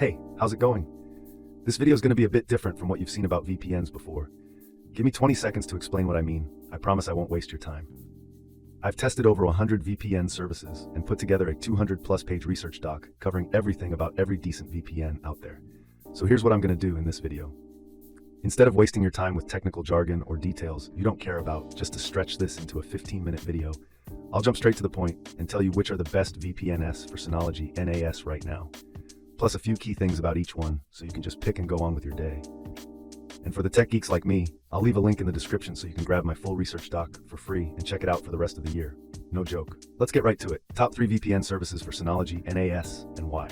Hey, how's it going? This video is going to be a bit different from what you've seen about VPNs before. Give me 20 seconds to explain what I mean. I promise I won't waste your time. I've tested over 100 VPN services and put together a 200+ page research doc covering everything about every decent VPN out there. So here's what I'm going to do in this video. Instead of wasting your time with technical jargon or details you don't care about just to stretch this into a 15-minute video, I'll jump straight to the point and tell you which are the best VPNs for Synology NAS right now. Plus a few key things about each one so you can just pick and go on with your day. And for the tech geeks like me, I'll leave a link in the description so you can grab my full research doc for free and check it out for the rest of the year. No joke. Let's get right to it. Top 3 VPN services for Synology NAS and why.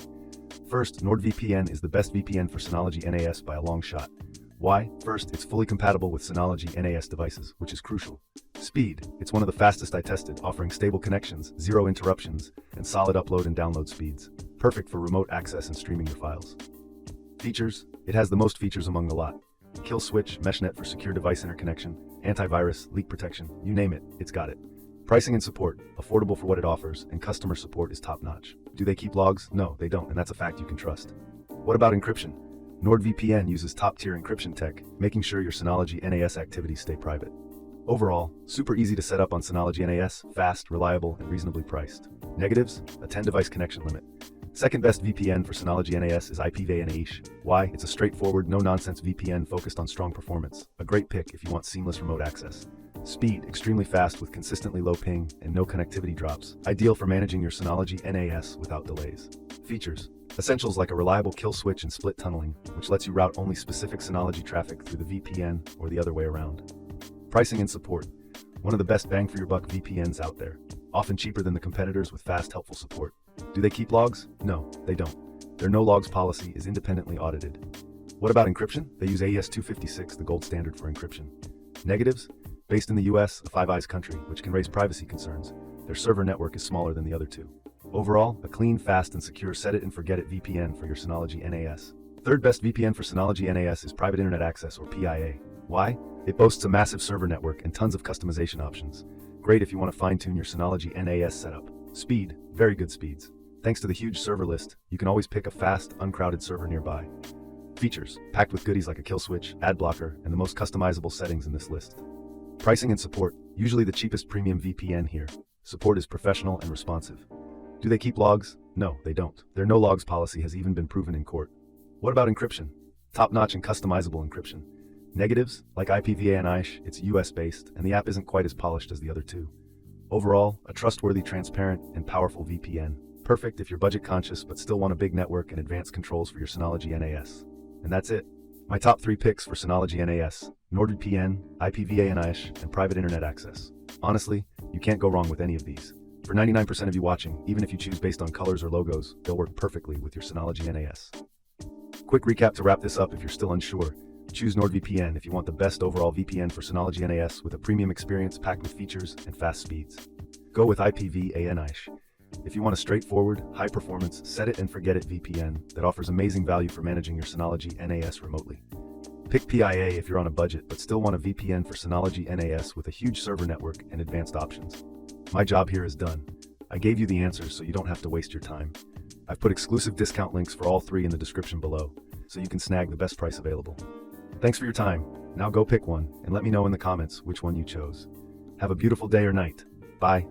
First, NordVPN is the best VPN for Synology NAS by a long shot. Why? First, it's fully compatible with Synology NAS devices, which is crucial. Speed. It's one of the fastest I tested, offering stable connections, 0 interruptions, and solid upload and download speeds. Perfect for remote access and streaming your files. Features. It has the most features among the lot. Kill switch, meshnet for secure device interconnection, antivirus, leak protection, you name it, it's got it. Pricing and support. Affordable for what it offers, and customer support is top-notch. Do they keep logs? No, they don't, and that's a fact you can trust. What about encryption? NordVPN uses top-tier encryption tech, making sure your Synology NAS activities stay private. Overall, super easy to set up on Synology NAS, fast, reliable, and reasonably priced. Negatives? A 10-device connection limit. Second best VPN for Synology NAS is IPv and I'll. Why? It's a straightforward, no-nonsense VPN focused on strong performance. A great pick if you want seamless remote access. Speed, extremely fast with consistently low ping and no connectivity drops. Ideal for managing your Synology NAS without delays. Features. Essentials like a reliable kill switch and split tunneling, which lets you route only specific Synology traffic through the VPN or the other way around. Pricing and support. One of the best bang for your buck VPNs out there. Often cheaper than the competitors with fast, helpful support. Do they keep logs? No, they don't. Their no logs policy is independently audited. What about encryption? They use AES 256, the gold standard for encryption. Negatives? Based in the US, a Five Eyes country, which can raise privacy concerns. Their server network is smaller than the other two. Overall, a clean, fast, and secure set-it-and-forget-it VPN for your Synology NAS. Third best VPN for Synology NAS is Private Internet Access, or PIA. Why? It boasts a massive server network and tons of customization options. Great if you want to fine-tune your Synology NAS setup. Speed, very good speeds. Thanks to the huge server list, you can always pick a fast, uncrowded server nearby. Features, packed with goodies like a kill switch, ad blocker, and the most customizable settings in this list. Pricing and support, usually the cheapest premium VPN here. Support is professional and responsive. Do they keep logs? No, they don't. Their no logs policy has even been proven in court. What about encryption? Top-notch and customizable encryption. Negatives, like IPv and I'll, it's US-based, and the app isn't quite as polished as the other two. Overall, a trustworthy, transparent, and powerful VPN. Perfect if you're budget-conscious but still want a big network and advanced controls for your Synology NAS. And that's it. My top 3 picks for Synology NAS: NordVPN, IPv and I'll, and Private Internet Access. Honestly, you can't go wrong with any of these. For 99% of you watching, even if you choose based on colors or logos, they'll work perfectly with your Synology NAS. Quick recap to wrap this up if you're still unsure. Choose NordVPN if you want the best overall VPN for Synology NAS with a premium experience packed with features and fast speeds. Go with IPv and I'll if you want a straightforward, high-performance, set-it-and-forget-it VPN that offers amazing value for managing your Synology NAS remotely. Pick PIA if you're on a budget but still want a VPN for Synology NAS with a huge server network and advanced options. My job here is done. I gave you the answers so you don't have to waste your time. I've put exclusive discount links for all 3 in the description below, so you can snag the best price available. Thanks for your time. Now go pick one, and let me know in the comments which one you chose. Have a beautiful day or night. Bye.